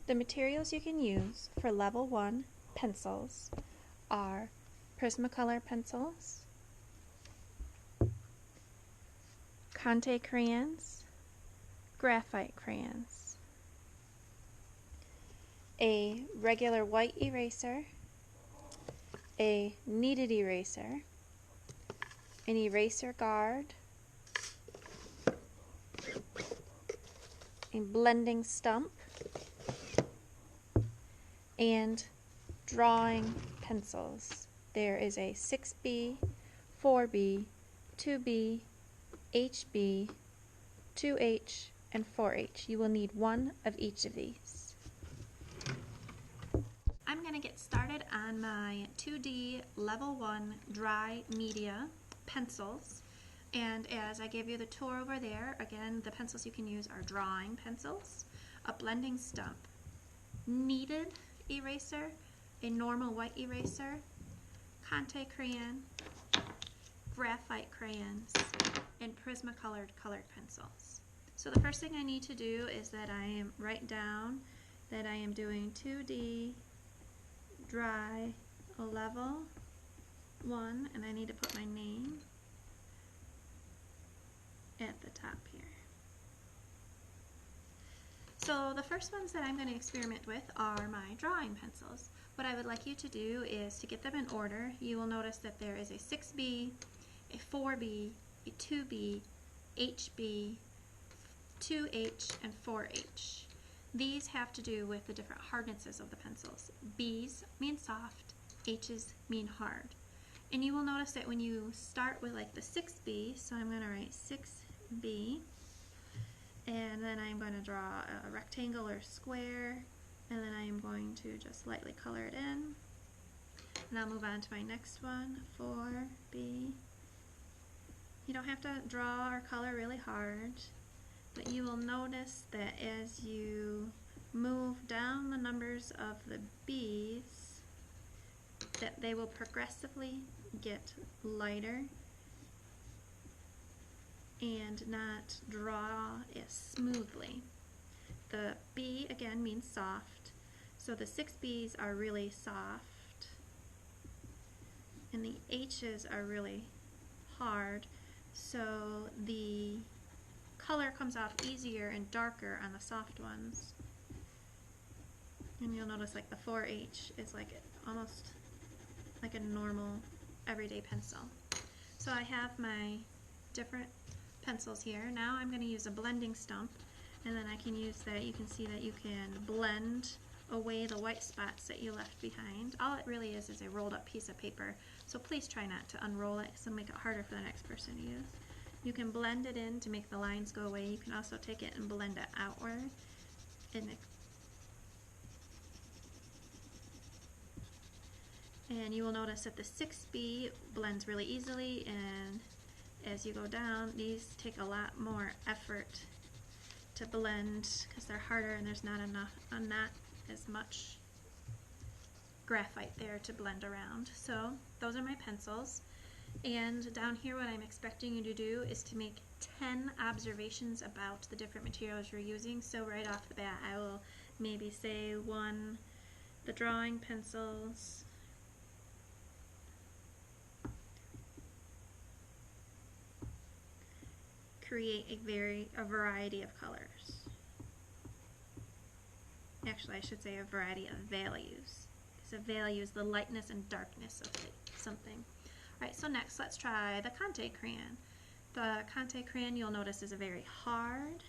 The materials you can use for level 1 pencils are Prismacolor pencils, Conte crayons, graphite crayons, a regular white eraser, a kneaded eraser, an eraser guard, a blending stump, and drawing pencils. There is a 6B, 4B, 2B, HB, 2H, and 4H. You will need one of each of these. I'm going to get started on my 2D Level 1 Dry Media pencils. And as I gave you the tour over there, again, the pencils you can use are drawing pencils, a blending stump, kneaded eraser, a normal white eraser, Conte crayon, graphite crayons, and Prismacolor colored pencils. So the first thing I need to do is that I am write down that I am doing 2D dry level 1, and I need to put my name at the top here. So the first ones that I'm going to experiment with are my drawing pencils. What I would like you to do is to get them in order. You will notice that there is a 6B, a 4B, a 2B, HB, 2H, and 4H. These have to do with the different hardnesses of the pencils. B's mean soft, H's mean hard. And you will notice that when you start with like the 6B, so I'm going to write 6B, and then I'm going to draw a rectangle or square, and then I'm going to just lightly color it in. And I'll move on to my next one, 4B. You don't have to draw or color really hard, but you will notice that as you move down the numbers of the B's, that they will progressively get lighter and not draw as smoothly. The B again means soft, so the 6B's are really soft and the H's are really hard, so the color comes off easier and darker on the soft ones. And you'll notice like the 4H is like almost like a normal everyday pencil. So I have my different pencils here. Now I'm going to use a blending stump, and then I can use that. You can see that you can blend away the white spots that you left behind. All it really is a rolled up piece of paper, so please try not to unroll it because it'll make it harder for the next person to use. You can blend it in to make the lines go away. You can also take it and blend it outward, and you will notice that the 6B blends really easily, and as you go down, these take a lot more effort to blend because they're harder and there's not as much graphite there to blend around. So those are my pencils, and down here what I'm expecting you to do is to make 10 observations about the different materials you're using. So right off the bat I will maybe say 1, the drawing pencils, create a variety of colors. Actually, I should say a variety of values, because a value is the lightness and darkness of something. Alright, so next let's try the Conte crayon. The Conte crayon, you'll notice, is a very hard,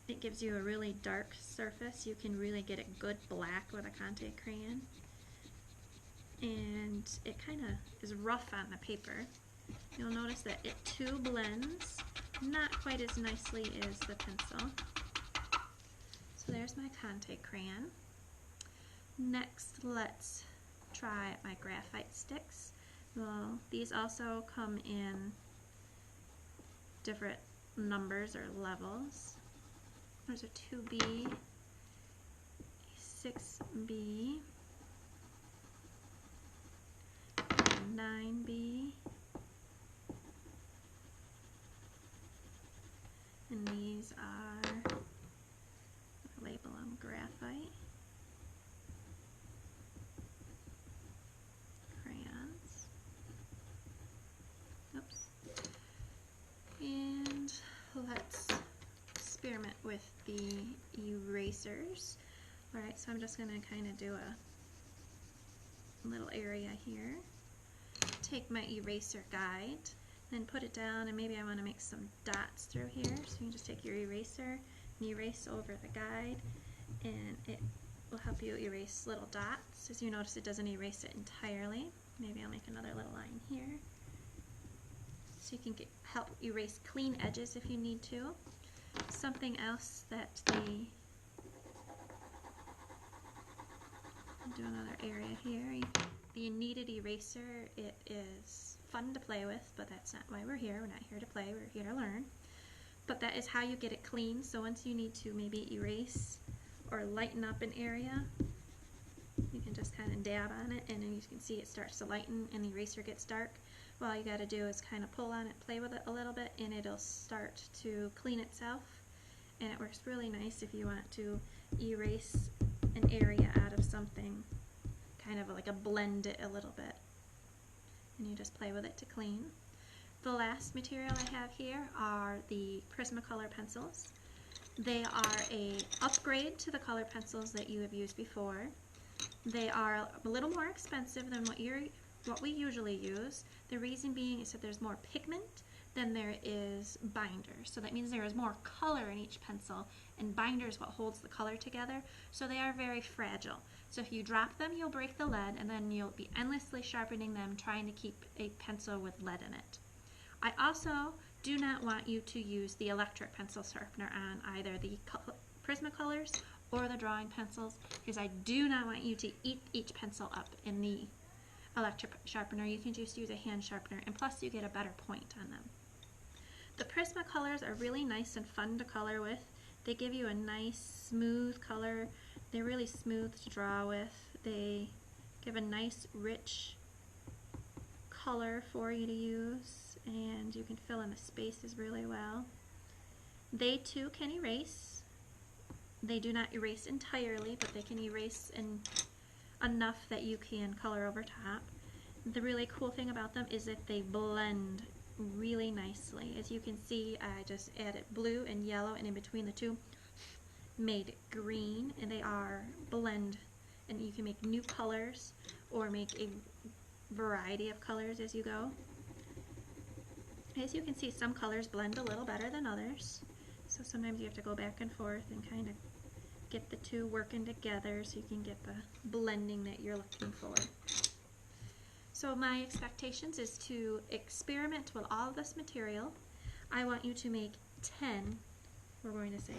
it gives you a really dark surface. You can really get a good black with a Conte crayon. And it kind of is rough on the paper. You'll notice that it too blends not quite as nicely as the pencil. So there's my Conte crayon. Next, let's try my graphite sticks. Well, these also come in different numbers or levels. There's a 2B, a 6B, 9B, These are, label them graphite crayons. Oops. And let's experiment with the erasers. Alright, so I'm just going to kind of do a little area here. Take my eraser guide, then put it down, and maybe I want to make some dots through here. So you can just take your eraser and erase over the guide, and it will help you erase little dots. As you notice, it doesn't erase it entirely. Maybe I'll make another little line here. So you can help erase clean edges if you need to. Something else that do another area here. The kneaded eraser, it is fun to play with, but that's not why we're here. We're not here to play, we're here to learn. But that is how you get it clean. So once you need to maybe erase or lighten up an area, you can just kind of dab on it, and then you can see it starts to lighten and the eraser gets dark. Well, all you got to do is kind of pull on it, play with it a little bit, and it'll start to clean itself. And it works really nice if you want to erase an area out of something, kind of like a blend it a little bit. And you just play with it to clean. The last material I have here are the Prismacolor pencils. They are an upgrade to the color pencils that you have used before. They are a little more expensive than what we usually use. The reason being is that there's more pigment than there is binder. So that means there is more color in each pencil, and binder is what holds the color together. So they are very fragile. So if you drop them, you'll break the lead, and then you'll be endlessly sharpening them, trying to keep a pencil with lead in it. I also do not want you to use the electric pencil sharpener on either the Prismacolors or the drawing pencils, because I do not want you to eat each pencil up in the electric sharpener. You can just use a hand sharpener, and plus you get a better point on them. The Prismacolors are really nice and fun to color with. They give you a nice smooth color. They're really smooth to draw with. They give a nice rich color for you to use, and you can fill in the spaces really well. They too can erase. They do not erase entirely, but they can erase enough that you can color over top. The really cool thing about them is that they blend really nicely. As you can see, I just added blue and yellow, and in between the two made green, and they are blend, and you can make new colors or make a variety of colors as you go. As you can see, some colors blend a little better than others, so sometimes you have to go back and forth and kind of get the two working together so you can get the blending that you're looking for. So my expectations is to experiment with all of this material. I want you to make 10, we're going to say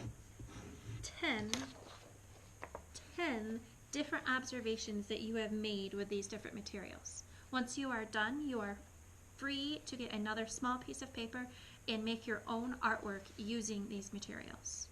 10 different observations that you have made with these different materials. Once you are done, you are free to get another small piece of paper and make your own artwork using these materials.